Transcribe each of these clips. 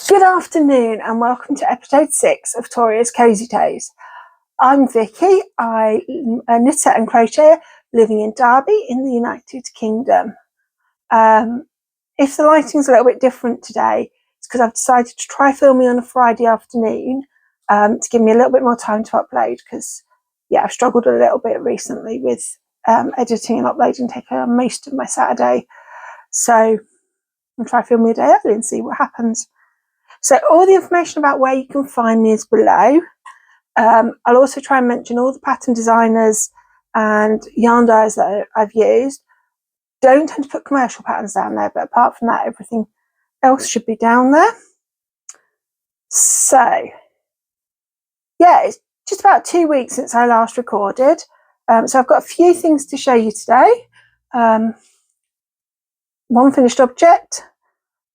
Good afternoon and welcome to episode 6 of Toria's Cozy Days. I'm Vicky. I'm a knitter and crocheter living in Derby in the United Kingdom. If the lighting's a little bit different today, it's because I've decided to try filming on a Friday afternoon to give me a little bit more time to upload because, I've struggled a little bit recently with editing and uploading, taking on most of my Saturday. So I'll try filming a day early and see what happens. So all the information about where you can find me is below. I'll also try and mention all the pattern designers and yarn dyers that I've used. Don't tend to put commercial patterns down there, but apart from that, everything else should be down there. So, it's just about 2 weeks since I last recorded. So I've got a few things to show you today. One finished object,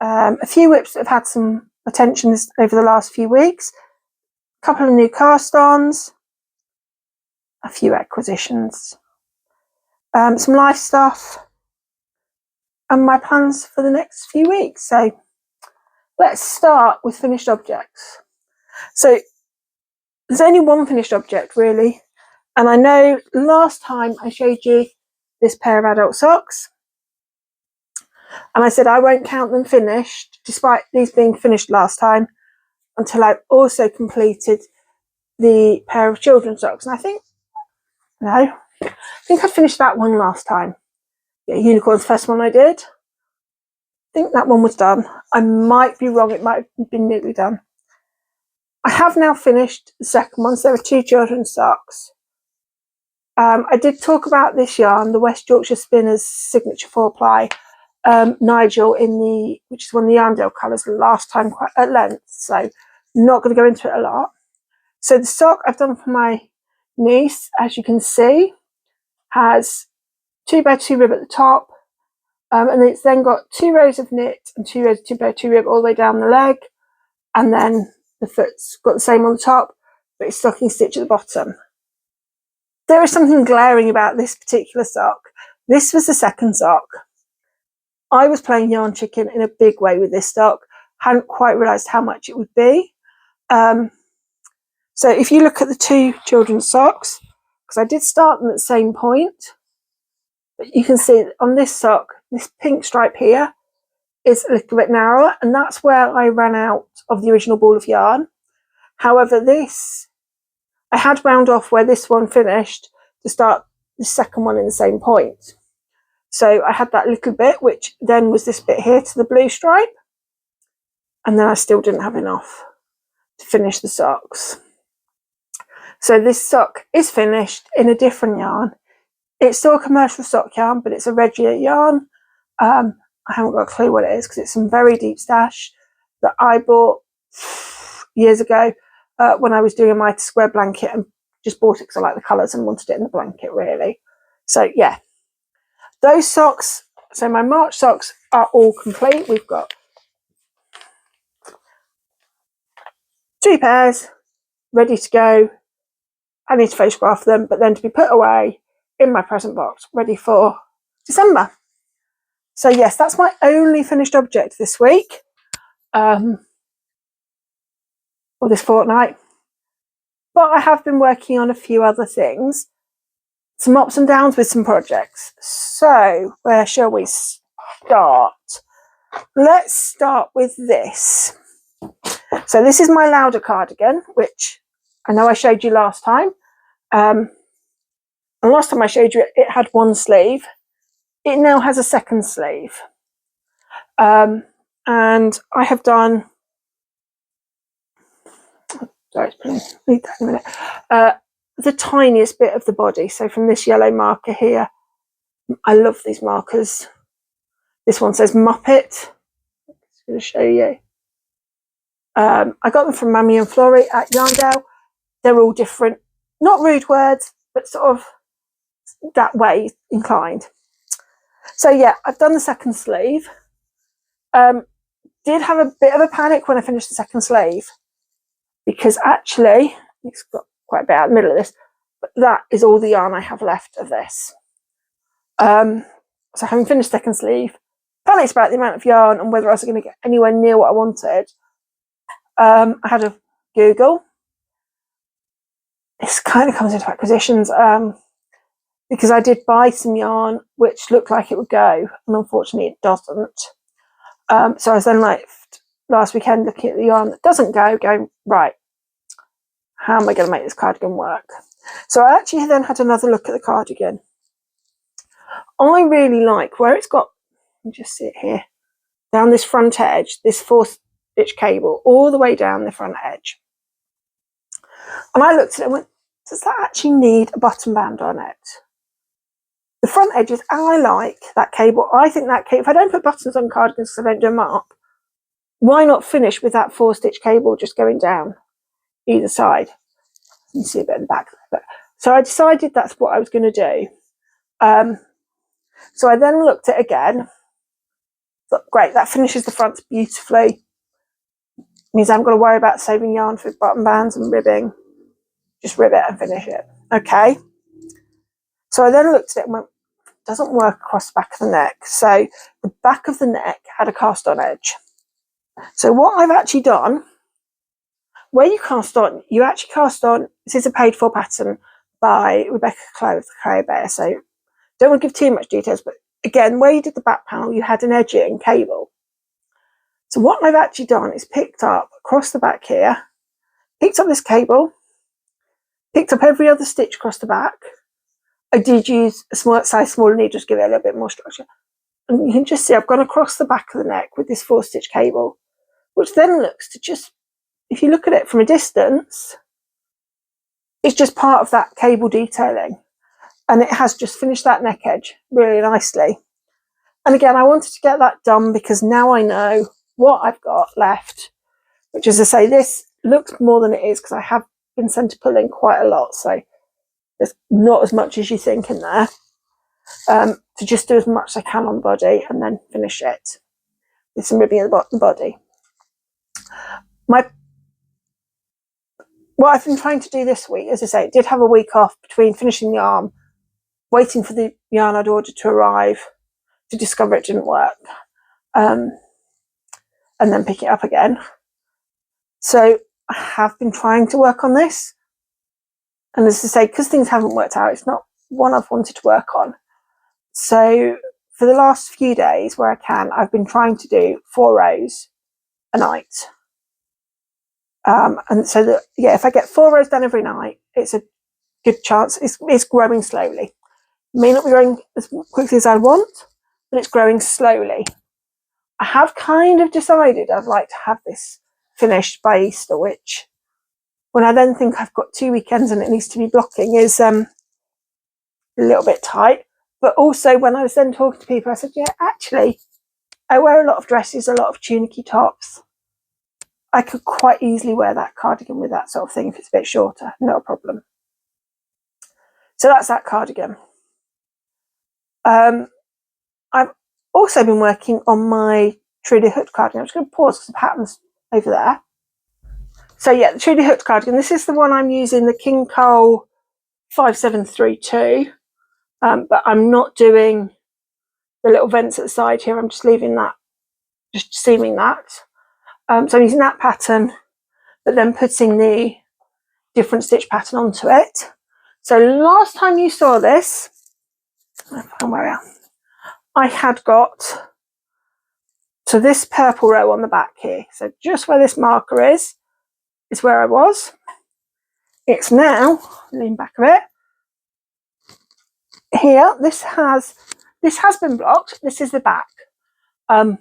a few whips that have had some attention over the last few weeks, a couple of new cast-ons, a few acquisitions, some life stuff, and my plans for the next few weeks. So let's start with finished objects. So there's only one finished object really, and I know last time I showed you this pair of adult socks and I said I won't count them finished despite these being finished last time until I've also completed the pair of children's socks. And I think I finished that one last time. Unicorn's the first one I did. I think that one was done. I might be wrong, it might have been nearly done. I have now finished the second one, so there are 2 children's socks. I did talk about this yarn, the West Yorkshire Spinners Signature 4-ply Nigel which is one of the Yarndale colours last time quite at length, so not going to go into it a lot. So the sock I've done for my niece, as you can see, has 2x2 rib at the top, and it's then got 2 rows of knit and 2 rows of 2x2 rib all the way down the leg, and then the foot's got the same on the top, but it's stocking stitch at the bottom. There is something glaring about this particular sock. This was the second sock. I was playing yarn chicken in a big way with this sock. Hadn't quite realised how much it would be. So if you look at the 2 children's socks, because I did start them at the same point, but you can see on this sock, this pink stripe here is a little bit narrower, and that's where I ran out of the original ball of yarn. However, this, I had wound off where this one finished to start the second one in the same point. So I had that little bit, which then was this bit here to the blue stripe, and then I still didn't have enough to finish the socks. So this sock is finished in a different yarn. It's still a commercial sock yarn, but it's a Regia yarn. I haven't got a clue what it is because it's some very deep stash that I bought years ago when I was doing a Mitre Square blanket, and just bought it because I like the colours and wanted it in the blanket really. So those socks, so my March socks are all complete. We've got 2 pairs ready to go. I need to photograph them, but then to be put away in my present box, ready for December. So yes, that's my only finished object this week, or this fortnight. But I have been working on a few other things, some ups and downs with some projects. So where shall we start? Let's start with this. So this is my Lauder cardigan, which I know I showed you last time. And last time I showed you it had 1 sleeve. It now has a 2nd sleeve. And I have done, sorry, leave that in a minute, the tiniest bit of the body. So from this yellow marker here, I love these markers. This one says Muppet. I'm just going to show you. I got them from Mammy and Florrie at Yarndale. They're all different, not rude words, but sort of that way inclined. So I've done the 2nd sleeve. Did have a bit of a panic when I finished the 2nd sleeve because actually it's got quite a bit out in the middle of this, but that is all the yarn I have left of this. So having finished 2nd sleeve, panicked about the amount of yarn and whether I was going to get anywhere near what I wanted. I had a Google. This kind of comes into acquisitions because I did buy some yarn which looked like it would go, and unfortunately it doesn't. So I was then like last weekend looking at the yarn that doesn't go, going, right, how am I going to make this cardigan work? So I actually then had another look at the cardigan. I really like where it's got, you just see it here, down this front edge, this 4-stitch cable all the way down the front edge. And I looked at it and went, does that actually need a button band on it? The front edges, I like that cable. I think that cable, if I don't put buttons on cardigans because I don't do them up, why not finish with that 4-stitch cable just going down either side? You can see a bit in the back. So I decided that's what I was going to do. So I then looked at it again. Thought, great, that finishes the fronts beautifully. Means I haven't got to worry about saving yarn for button bands and ribbing. Just rib it and finish it. Okay. So I then looked at it and went, doesn't work across the back of the neck. So the back of the neck had a cast on edge. So what I've actually done, where you cast on, you actually cast on, this is a paid for pattern by Clow of the Crea. So don't want to give too much details, but again, where you did the back panel, you had an edging cable. So what I've actually done is picked up across the back here, picked up this cable, picked up every other stitch across the back. I did use a smaller needle to give it a little bit more structure. And you can just see I've gone across the back of the neck with this 4-stitch cable, which then looks to just, if you look at it from a distance, it's just part of that cable detailing. And it has just finished that neck edge really nicely. And again, I wanted to get that done because now I know what I've got left, which is to say this looks more than it is because I have been sent to pull in quite a lot. So there's not as much as you think in there. To just do as much as I can on the body and then finish it with some ribbing at the body. What I've been trying to do this week, as I say, it did have a week off between finishing the arm, waiting for the yarn I'd ordered to arrive, to discover it didn't work, and then pick it up again. So I have been trying to work on this. And as I say, because things haven't worked out, it's not one I've wanted to work on. So for the last few days where I can, I've been trying to do 4 rows a night. And so that, yeah, if I get 4 rows done every night, it's a good chance. It's growing slowly. It may not be growing as quickly as I want, but it's growing slowly. I have kind of decided I'd like to have this finished by Easter, which when I then think I've got 2 weekends and it needs to be blocking is a little bit tight. But also when I was then talking to people, I said, yeah, actually, I wear a lot of dresses, a lot of tunicky tops. I could quite easily wear that cardigan with that sort of thing if it's a bit shorter, no problem. So that's that cardigan. I've also been working on my Trudy hooked cardigan. I'm just going to pause because the pattern's over there. So yeah, the Trudy hooked cardigan. This is the one I'm using, the King Cole 5732. But I'm not doing the little vents at the side here. I'm just leaving that, just seaming that. So I'm using that pattern, but then putting the different stitch pattern onto it. So last time you saw this, I had got to this purple row on the back here. So just where this marker is where I was. It's now, lean back a bit. Here, this has been blocked. This is the back. Come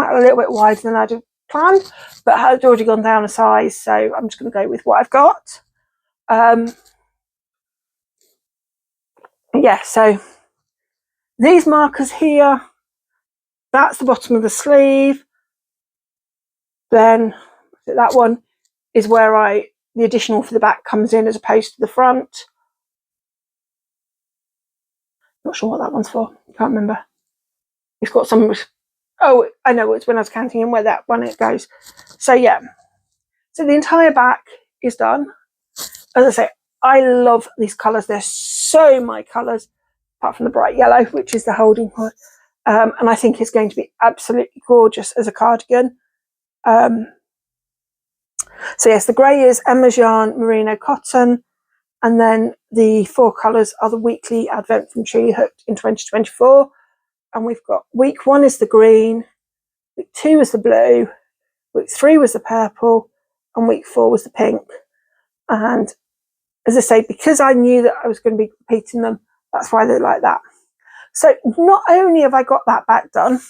out a little bit wider than I'd have planned, but had already gone down a size, so I'm just going to go with what I've got. Yeah, so these markers here, that's the bottom of the sleeve. Then that one is where the additional for the back comes in as opposed to the front. Not sure what that one's for, can't remember. It's got some, oh, I know, it's when I was counting in where that one it goes. So yeah, so the entire back is done. As I say, I love these colours. They're so my colours, apart from the bright yellow, which is the holding point. And I think it's going to be absolutely gorgeous as a cardigan. So yes, the grey is Emma's Yarn Merino Cotton, and then the 4 colours are the weekly advent from Truly Hooked in 2024. And we've got week 1 is the green, week 2 was the blue, week 3 was the purple, and week 4 was the pink. And as I say, because I knew that I was going to be repeating them, that's why they're like that. So not only have I got that back done,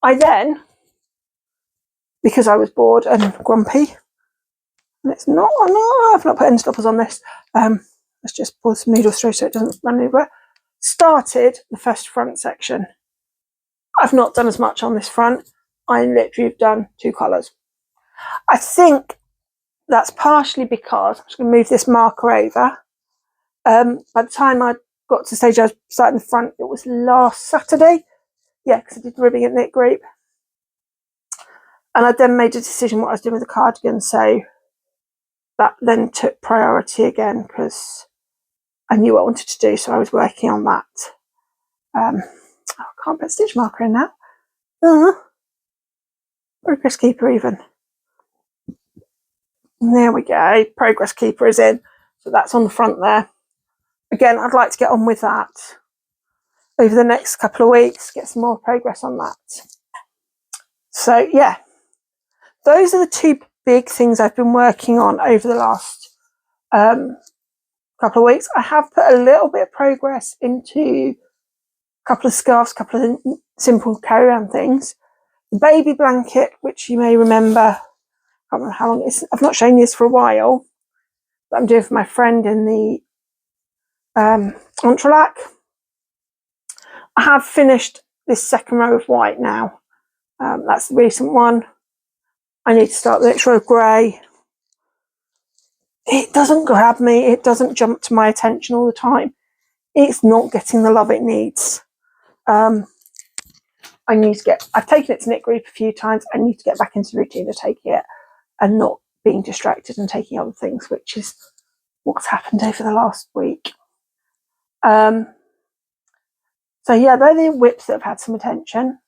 I then, because I was bored and grumpy, and it's not, no, I've not put any stoppers on this. Let's just pull some needles through so it doesn't run over. Started the first front section. I've not done as much on this front. I literally have done 2 colours. I think that's partially because I'm just going to move this marker over. By the time I got to the stage I was starting the front, it was last Saturday. Yeah, because I did the ribbing at Knit Group. And I then made a decision what I was doing with the cardigan, so that then took priority again because I knew what I wanted to do, so I was working on that. I can't put a stitch marker in now. Progress Keeper even. And there we go, Progress Keeper is in. So that's on the front there. Again, I'd like to get on with that over the next couple of weeks, get some more progress on that. So yeah, those are the 2 big things I've been working on over the last couple of weeks. I have put a little bit of progress into a couple of scarves, a couple of simple carry-on things. The baby blanket, which you may remember, I can't remember how long it is. I've not shown you this for a while, but I'm doing for my friend in the entrelac. I have finished this second row of white now. That's the recent one. I need to start the next row of grey. It doesn't grab me. It doesn't jump to my attention all the time. It's not getting the love it needs. I need to get, I've taken it to Knit Group a few times. I need to get back into the routine of taking it and not being distracted and taking other things, which is what's happened over the last week. So yeah, they're the whips that have had some attention.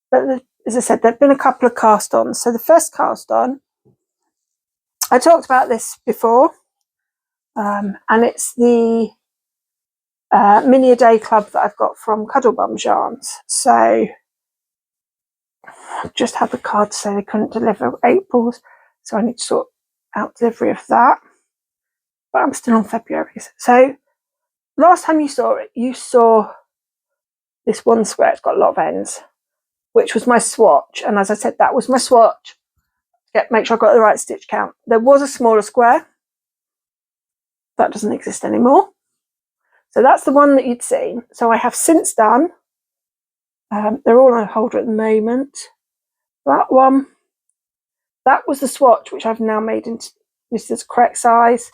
But as I said, there have been a couple of cast ons. So the first cast on, I talked about this before, and it's the mini a day club that I've got from Cuddlebums yarns. So I've just had the card to say they couldn't deliver April's, so I need to sort out delivery of that. But I'm still on February's. So last time you saw it, you saw this one square. It's got a lot of ends, which was my swatch. And as I said, that was my swatch. Make sure I got the right stitch count. There was a smaller square. That doesn't exist anymore. So that's the one that you'd seen. So I have since done, they're all on a holder at the moment. That one, that was the swatch, which I've now made into this is the correct size.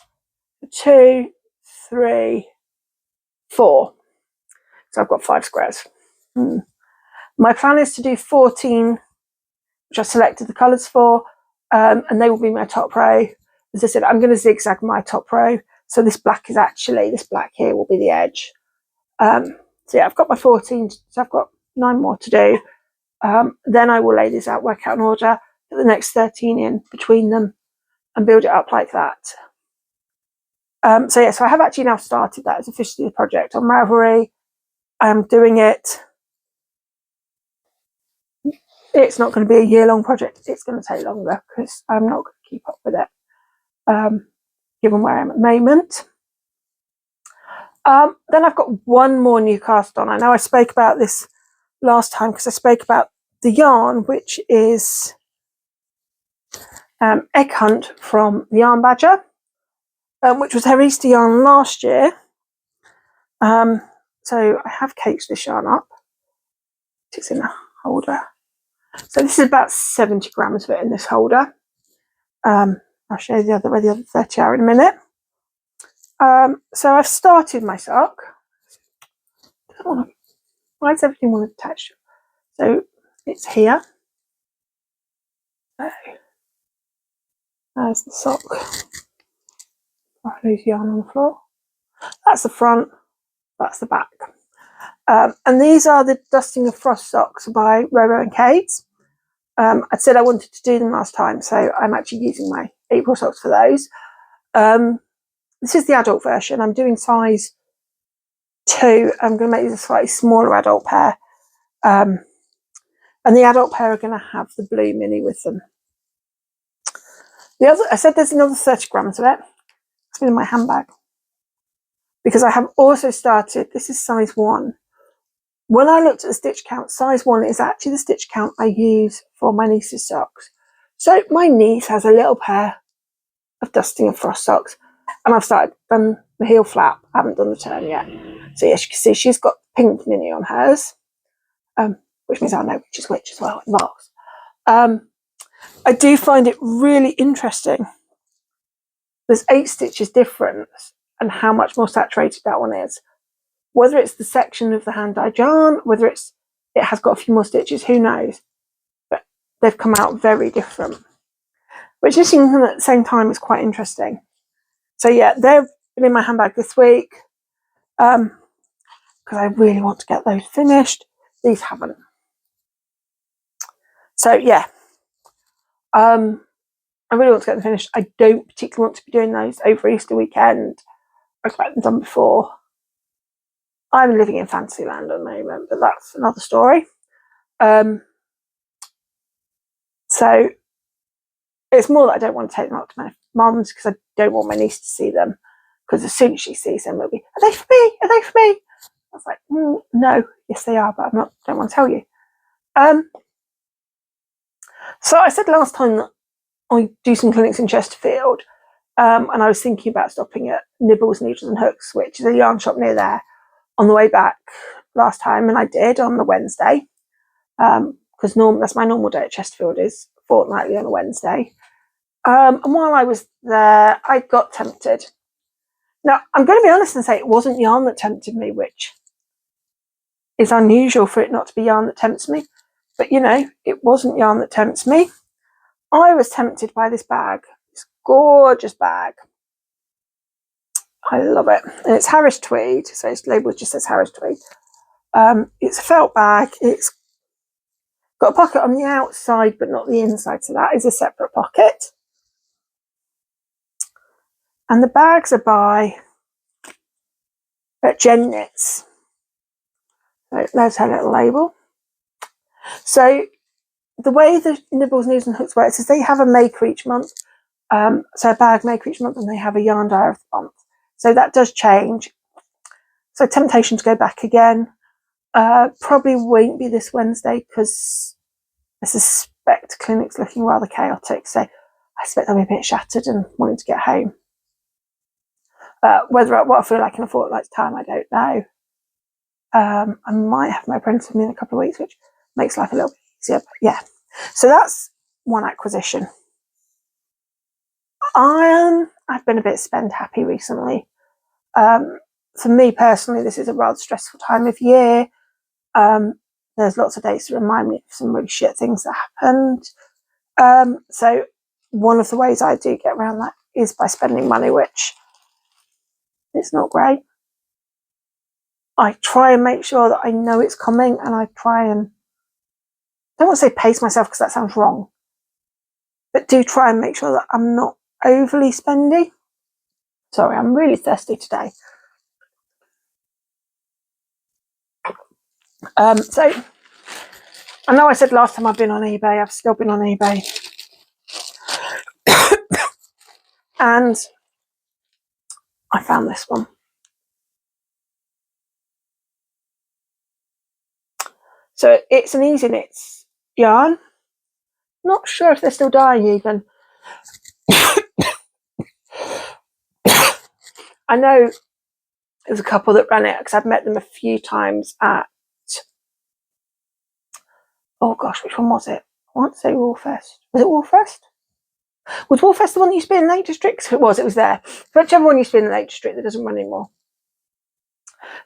2, 3, 4. So I've got 5 squares. My plan is to do 14, which I selected the colours for, and they will be my top row. As I said, I'm going to zigzag my top row. So this black is actually, this black here will be the edge. So yeah, I've got my 14, so I've got 9 more to do. Then I will lay these out, work out an order, put the next 13 in between them and build it up like that. So yeah, so I have actually now started that as officially a project on Ravelry. I'm doing it. It's not going to be a year-long project. It's going to take longer because I'm not going to keep up with it, given where I am at the moment. Then I've got one more new cast on. I know I spoke about this last time because I spoke about the yarn, which is Egg Hunt from the Yarn Badger, which was her Easter yarn last year. So I have caged this yarn up. It's in a holder. So this is about 70 grams of it in this holder. I'll show you where the other 30 are in a minute. So I've started my sock. Why does everything want to attach? So it's here. So there's the sock. I lose yarn on the floor. That's the front. That's the back. And these are the Dusting of Frost socks by Roro and Cades. I said I wanted to do them last time, so I'm actually using my April socks for those. This is the adult version. I'm doing size 2. I'm going to make these a slightly smaller adult pair. And the adult pair are going to have the blue mini with them. I said there's another 30 grams of it. It's been in my handbag. Because I have also started, this is size 1. When I looked at the stitch count, size 1 is actually the stitch count I use for my niece's socks. So my niece has a little pair of dusting and frost socks, and I've done the heel flap. I haven't done the turn yet. So yes, you can see she's got pink mini on hers, which means I know which is which as well in the box. I do find it really interesting. There's 8 stitches difference and how much more saturated that one is. Whether it's the section of the hand-dyed yarn, whether it has got a few more stitches, who knows? But they've come out very different. Which is something at the same time is quite interesting. So yeah, they've been in my handbag this week because I really want to get those finished. These haven't. So yeah, I really want to get them finished. I don't particularly want to be doing those over Easter weekend. I've got them done before. I'm living in Fantasyland at the moment, but that's another story. So it's more that I don't want to take them up to my mum's because I don't want my niece to see them. Because as soon as she sees them, it'll be, are they for me? Are they for me? I was like, no, yes they are, but don't want to tell you. So I said last time that I do some clinics in Chesterfield, and I was thinking about stopping at Nibbles, Needles and Hooks, which is a yarn shop near there, on the way back last time, and I did on the Wednesday, because that's my normal day at Chesterfield, is fortnightly on a Wednesday. And while I was there, I got tempted. Now, I'm going to be honest and say it wasn't yarn that tempted me, which is unusual for it not to be yarn that tempts me. But, it wasn't yarn that tempts me. I was tempted by this bag, this gorgeous bag. I love it. And it's Harris Tweed, so its label just says Harris Tweed. It's a felt bag. It's got a pocket on the outside, but not the inside, so that is a separate pocket. And the bags are by Jen Knits. So there's her little label. So the way the Nibbles, Needles and Hooks works is they have a maker each month. So a bag maker each month, and they have a yarn diary of the month. So that does change. So temptation to go back again. Probably won't be this Wednesday because I suspect clinic's looking rather chaotic. So I expect they'll be a bit shattered and wanting to get home. What I feel like in a fortnight's time, I don't know. I might have my apprentice with me in a couple of weeks, which makes life a little bit easier. But yeah, so that's one acquisition. I've been a bit spend happy recently. For me personally, this is a rather stressful time of year. There's lots of dates that remind me of some really shit things that happened. So one of the ways I do get around that is by spending money, which is not great. I try and make sure that I know it's coming, and I try and, I don't want to say pace myself because that sounds wrong, but do try and make sure that I'm not overly spendy. Sorry, I'm really thirsty today. So I know I said last time I've been on eBay, I've still been on eBay. And I found this one. So it's an Easy Knits yarn. Not sure if they're still dyeing even. I know there's a couple that ran it because I've met them a few times at, oh gosh, which one was it? I want to say Woolfest. Was it Woolfest? Was Woolfest the one that used to be in the Lake District? If it was there. Whichever one used to be in the Lake District that doesn't run anymore.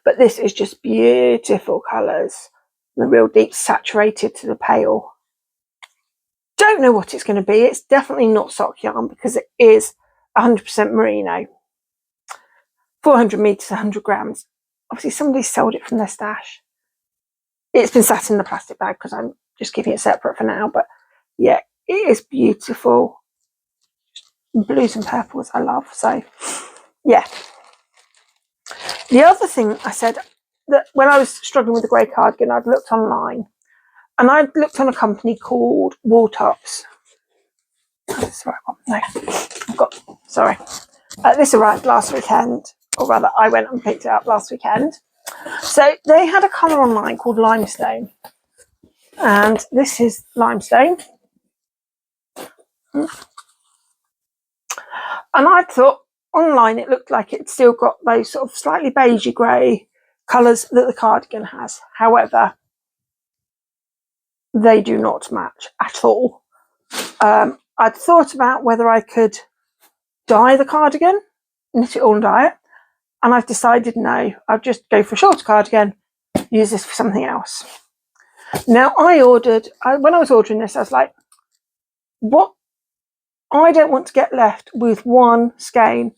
But this is just beautiful colours. The real deep saturated to the pale. Don't know what it's going to be. It's definitely not sock yarn because it is 100% merino. 400 metres, 100 grams. Obviously somebody sold it from their stash. It's been sat in the plastic bag because I'm just keeping it separate for now, but yeah, it is beautiful. Blues and purples I love. So yeah. The other thing I said, that when I was struggling with the grey cardigan, I'd looked online, and I'd looked on a company called Wooltops. Sorry, no, I've got, sorry. This arrived last weekend, or rather I went and picked it up last weekend. So they had a colour online called limestone, and this is limestone. And I thought online it looked like it still got those sort of slightly beigey grey colours that the cardigan has. However, they do not match at all. I'd thought about whether I could dye the cardigan, knit it all and dye it, and I've decided no, I'll just go for a shorter cardigan, use this for something else. Now when I was ordering this, I was like, what? I don't want to get left with one skein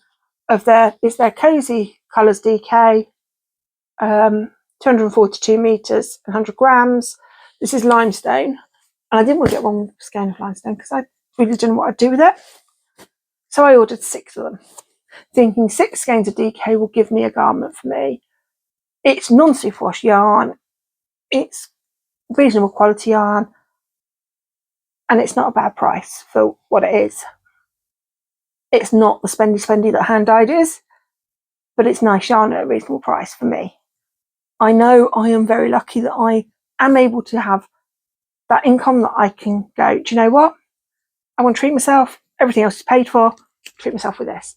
of their Cozy Colours DK, 242 metres, 100 grams. This is limestone, and I didn't want to get one skein of limestone because I really didn't know what I'd do with it. So I ordered 6 of them, thinking 6 skeins of DK will give me a garment for me. It's non-superwash yarn, it's reasonable quality yarn, and it's not a bad price for what it is. It's not the spendy that hand dyed is, but it's nice yarn at a reasonable price for me. I know I am very lucky that I am able to have that income that I can go, do you know what? I want to treat myself. Everything else is paid for. Treat myself with this.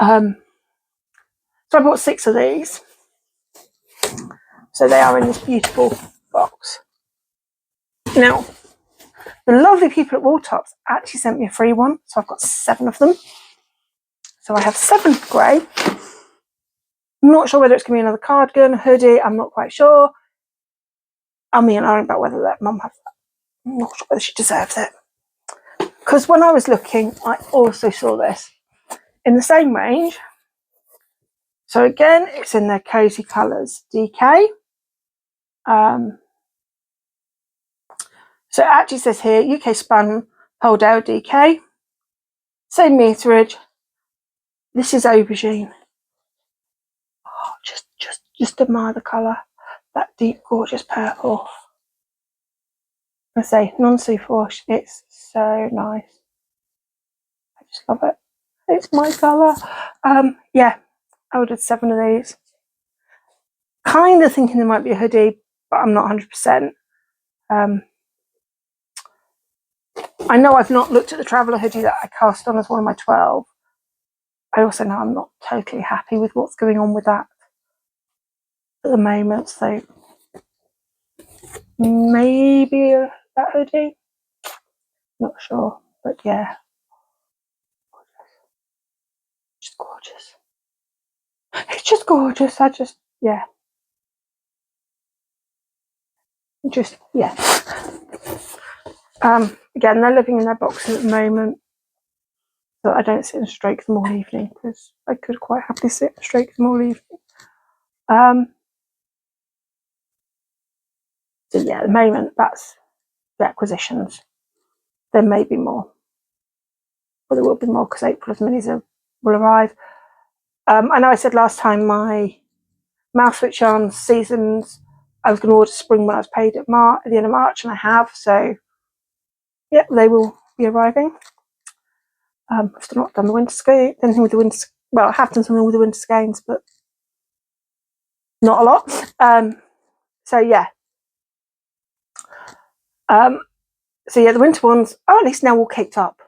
So I bought 6 of these. So they are in this beautiful box. Now, the lovely people at Wooltops actually sent me a free one, so I've got 7 of them. So I have 7 grey. I'm not sure whether it's going to be another cardigan, hoodie, I'm not quite sure. I'm and I about whether that mum has that. I'm not sure whether she deserves it. Because when I was looking, I also saw this in the same range. So again, it's in their Cozy Colours DK. So it actually says here, UK spun Holdale DK. Same meterage. This is aubergine. Oh, just admire the colour. That deep, gorgeous purple. I say, non-superwash. It's so nice. I just love it. It's my colour. Yeah, I ordered 7 of these. Kind of thinking there might be a hoodie, but I'm not 100%. I know I've not looked at the Traveller hoodie that I cast on as one of my 12. I also know I'm not totally happy with what's going on with that at the moment, so maybe that hoodie. Not sure, but yeah, just gorgeous. It's just gorgeous. Yeah. Again, they're living in their boxes at the moment, so I don't sit and stroke them all evening because I could quite happily sit and stroke them all evening. So yeah, at the moment that's the acquisitions. There may be more, but there will be more because April's minis will arrive. I know I said last time my mouse switch on seasons, I was going to order spring when I was paid at the end of March, and I have. So yeah, they will be arriving. I've still not done the winter skein. Anything with the winter. Well, I have done something with the winter skeins, but not a lot. So yeah. So yeah, the winter ones are at least now all caked up.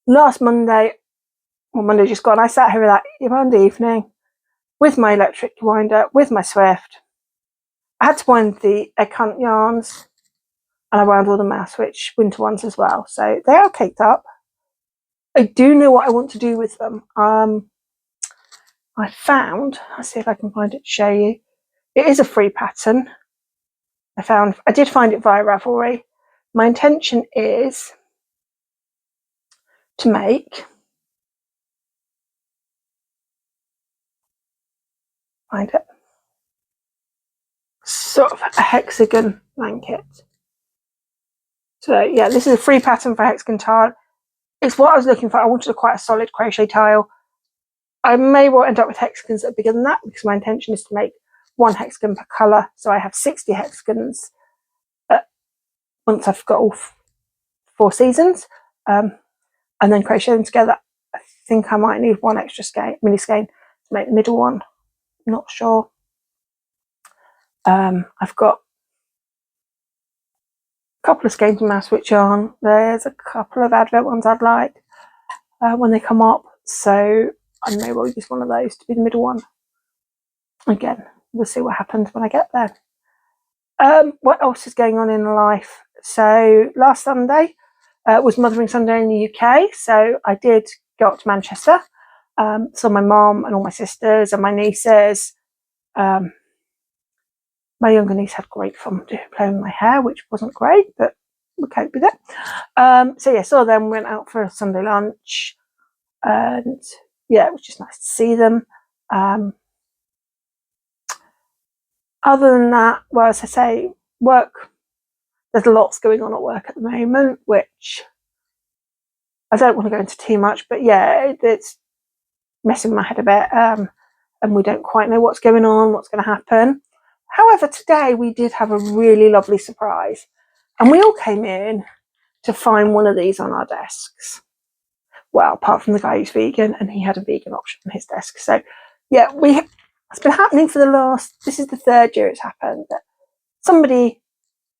Last Monday, well, Monday just gone, I sat here that Monday evening with my electric winder, with my Swift. I had to wind the egg hunt yarns, and I wound all the mouse switch winter ones as well. So they are caked up. I do know what I want to do with them. I found, I'll see if I can find it to show you. It is a free pattern. I did find it via Ravelry. My intention is to make, find it, sort of a hexagon blanket. So yeah, this is a free pattern for hexagon tile. It's what I was looking for. I wanted quite a solid crochet tile. I may well end up with hexagons that are bigger than that, because my intention is to make 1 hexagon per colour. So I have 60 hexagons once I've got all 4 seasons, and then crochet them together. I think I might need 1 extra mini skein to make the middle one. I'm not sure. I've got a couple of skeins from Mouse Switch on. There's a couple of advert ones I'd like when they come up, so I may well use one of those to be the middle one. Again, we'll see what happens when I get there. What else is going on in life? So last Sunday was Mothering Sunday in the UK, so I did go up to Manchester. Saw my mum and all my sisters and my nieces. My younger niece had great fun playing with my hair, which wasn't great, but we coped with it. So yeah, saw them, went out for a Sunday lunch, and yeah, it was just nice to see them. Other than that, well, as I say, work, there's lots going on at work at the moment, which I don't want to go into too much, but yeah, it's messing my head a bit, and we don't quite know what's going on, what's going to happen. However, today we did have a really lovely surprise, and we all came in to find one of these on our desks. Well, apart from the guy who's vegan, and he had a vegan option on his desk. So yeah, it's been happening for this is the 3rd year it's happened, that somebody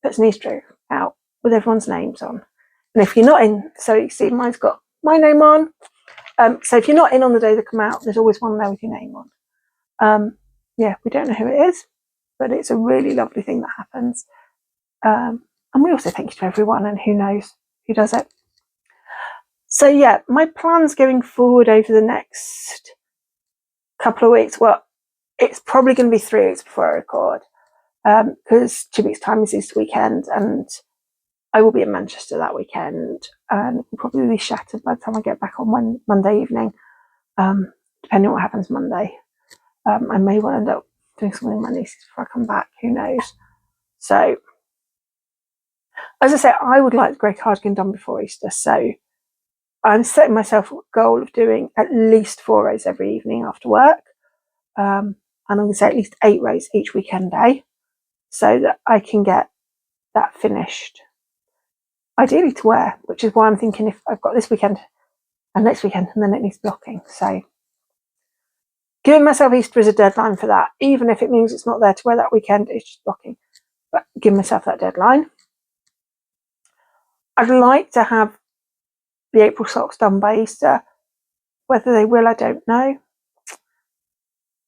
puts an Easter egg out with everyone's names on. And if you're not in, so you see mine's got my name on. So if you're not in on the day they come out, there's always one there with your name on. Yeah, we don't know who it is, but it's a really lovely thing that happens. And we also thank you to everyone, and who knows who does it. So yeah, my plans going forward over the next couple of weeks, well, it's probably going to be 3 weeks before I record, because 2 weeks' time is Easter weekend, and I will be in Manchester that weekend, and will probably be shattered by the time I get back on Monday evening, depending on what happens Monday. I may well end up doing something with my nieces before I come back, who knows. So, as I say, I would like the grey cardigan done before Easter, so I'm setting myself a goal of doing at least 4 rows every evening after work, and I'm going to say at least 8 rows each weekend day, so that I can get that finished, ideally to wear, which is why I'm thinking if I've got this weekend and next weekend, and then it needs blocking. So giving myself Easter as a deadline for that, even if it means it's not there to wear that weekend, it's just blocking, but give myself that deadline. I'd like to have the April socks done by Easter. Whether they will, I don't know,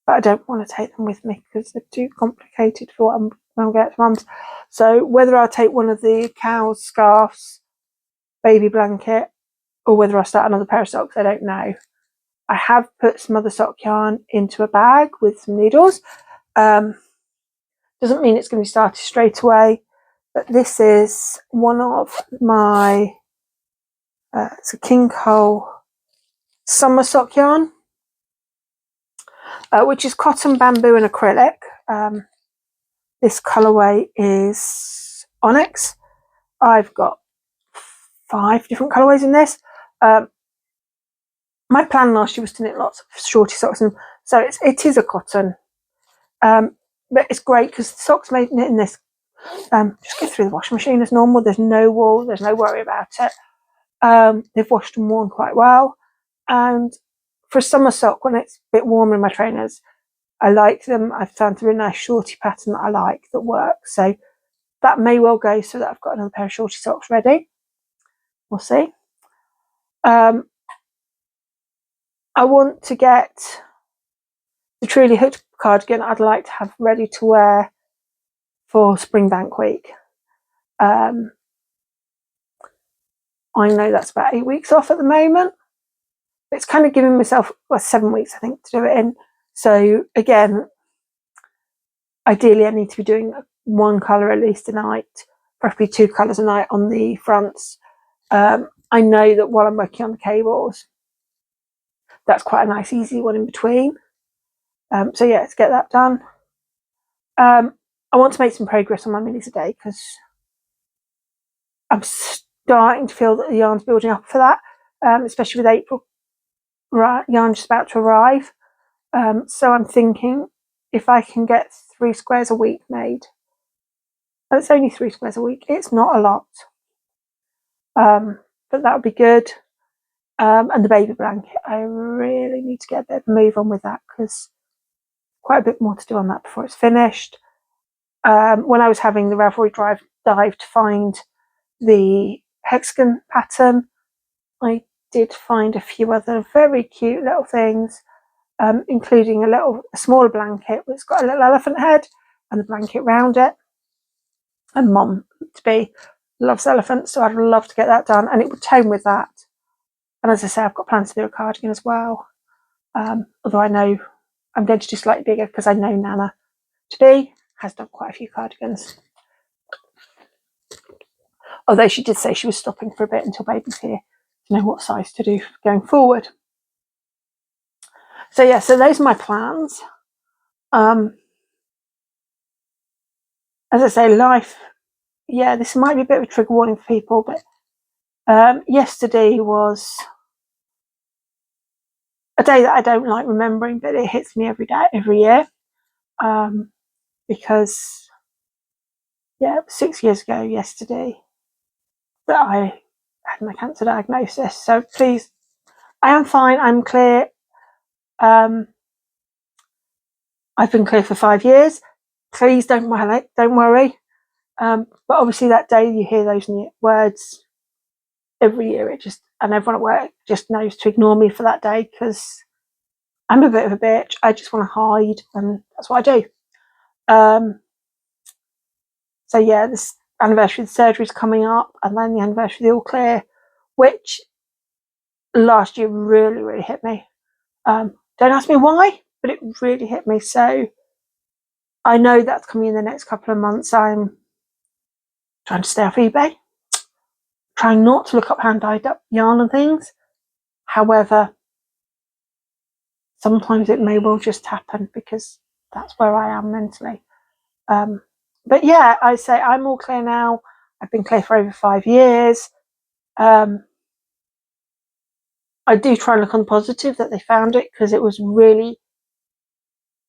but I don't want to take them with me because they're too complicated for what when I get to Mum's. So whether I'll take one of the cows' scarves, baby blanket, or whether I'll start another pair of socks, I don't know. I have put some other sock yarn into a bag with some needles. Doesn't mean it's going to be started straight away, but this is one of my, it's a King Cole summer sock yarn, which is cotton, bamboo and acrylic. This colourway is Onyx. I've got 5 different colourways in this. My plan last year was to knit lots of shorty socks, and so it is a cotton, but it's great because the socks made in this just go through the washing machine as normal. There's no wool, there's no worry about it. They've washed and worn quite well, and for a summer sock when it's a bit warmer in my trainers, I like them. I've found a really nice shorty pattern that I like that works, so that may well go so that I've got another pair of shorty socks ready. We'll see. I want to get the truly hooked cardigan I'd like to have ready to wear for Spring Bank Week. I know that's about 8 weeks off at the moment. It's kind of giving myself 7 weeks, I think, to do it in. So again, ideally I need to be doing 1 colour at least a night, preferably 2 colours a night on the fronts. I know that while I'm working on the cables, that's quite a nice easy one in between. So yeah, let's get that done. I want to make some progress on my minis a day because I'm starting to feel that the yarn's building up for that, especially with April yarn just about to arrive. So I'm thinking if I can get 3 squares a week made. It's only 3 squares a week. It's not a lot. But that would be good. And the baby blanket, I really need to get a bit of a move on with that because quite a bit more to do on that before it's finished. When I was having the Ravelry dive to find the hexagon pattern, I did find a few other very cute little things, including a smaller blanket that's got a little elephant head and the blanket round it. And Mum to be loves elephants, so I'd love to get that done, and it would tone with that. And as I say, I've got plans to do a cardigan as well. Although I know I'm going to do slightly bigger because I know Nana today has done quite a few cardigans. Although she did say she was stopping for a bit until baby's here to know what size to do going forward. So yeah, so those are my plans. As I say, life, yeah, this might be a bit of a trigger warning for people, but yesterday was a day that I don't like remembering, but it hits me every year. Because, yeah, it was 6 years ago yesterday that I had my cancer diagnosis. So please, I am fine. I'm clear. I've been clear for 5 years. Please don't worry. But obviously that day you hear those words every year, and everyone at work just knows to ignore me for that day because I'm a bit of a bitch. I just want to hide, and that's what I do. So yeah, this anniversary of the surgery is coming up, and then the anniversary of the all clear, which last year really, really hit me. Don't ask me why, but it really hit me. So I know that's coming in the next couple of months. I'm trying to stay off eBay, trying not to look up hand-dyed yarn and things. However, sometimes it may well just happen because that's where I am mentally. But yeah, I say I'm all clear now. I've been clear for over 5 years. I do try and look on the positive that they found it because it was really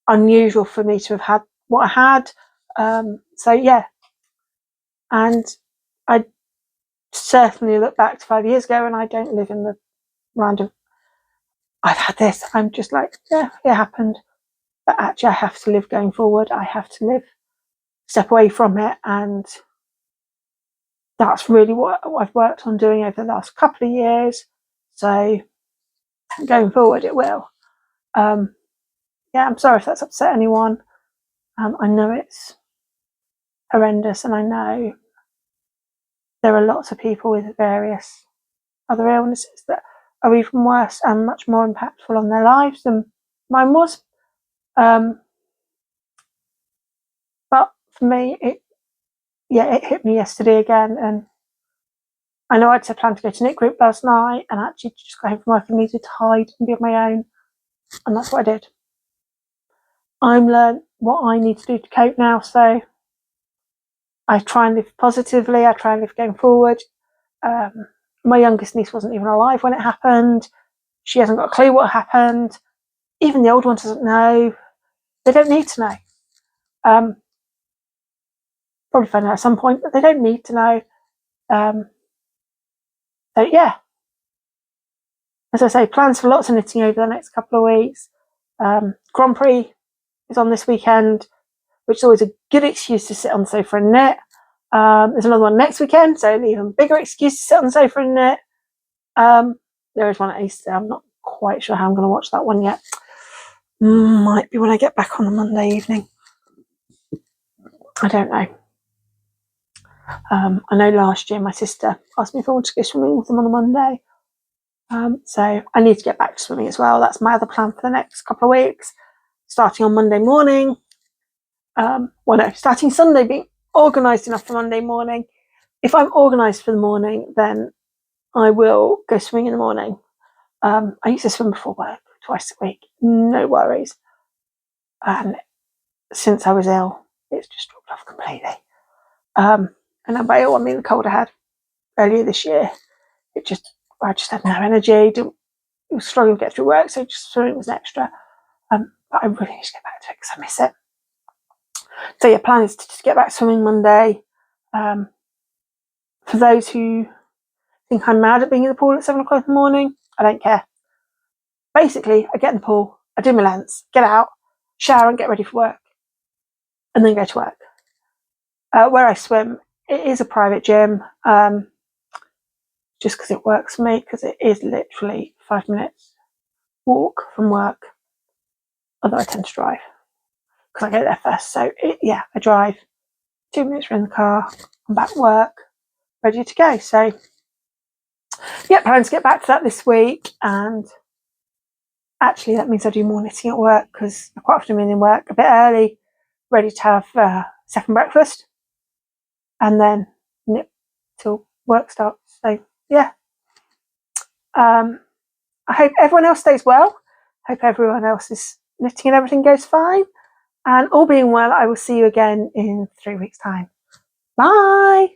unusual for me to have had what I had. So yeah, and I certainly look back to 5 years ago and I don't live in the land of I've had this. I'm just like, yeah, it happened. But actually I have to live going forward. I have to step away from it, and that's really what I've worked on doing over the last couple of years. So going forward it will. Yeah, I'm sorry if that's upset anyone. I know it's horrendous, and I know there are lots of people with various other illnesses that are even worse and much more impactful on their lives than mine was. But for me, it hit me yesterday again, and I know I'd planned to go to knit group last night, and actually just got home from work and needed to hide and be on my own, and that's what I did. I'm learned what I need to do to cope now, so I try and live positively. I try and live going forward. My youngest niece wasn't even alive when it happened. She hasn't got a clue what happened. Even the old one doesn't know. They don't need to know. Probably find out at some point, but they don't need to know. So yeah, as I say, plans for lots of knitting over the next couple of weeks. Grand Prix is on this weekend, which is always a good excuse to sit on the sofa and knit. There's another one next weekend, so an even bigger excuse to sit on the sofa and knit. There is one at Easter. I'm not quite sure how I'm going to watch that one yet. Might be when I get back on the Monday evening. I don't know. I know last year my sister asked me if I wanted to go swimming with them on a Monday. So I need to get back to swimming as well. That's my other plan for the next couple of weeks, starting on Monday morning. Starting Sunday, being organised enough for Monday morning. If I'm organised for the morning, then I will go swimming in the morning. I used to swim before work twice a week, no worries. And since I was ill, it's just dropped off completely. And by ill, I mean the cold I had. earlier this year. I just had no energy. Was struggling to get through work, so just swimming was extra. But I really need to get back to it because I miss it. So yeah, plan is to just get back swimming Monday. For those who think I'm mad at being in the pool at 7 o'clock in the morning, I don't care. Basically, I get in the pool, I do my lengths, get out, shower and get ready for work, and then go to work. Where I swim, it is a private gym, just because it works for me, because it is literally 5 minutes walk from work, although I tend to drive because I get there first. So I drive, 2 minutes, we're in the car, I'm back to work, ready to go. So yeah, plan to get back to that this week, and actually that means I do more knitting at work because I quite often am in work a bit early, ready to have second breakfast, and then knit till work starts. So yeah, I hope everyone else stays well. Hope everyone else is knitting and everything goes fine. And all being well, I will see you again in 3 weeks' time. Bye!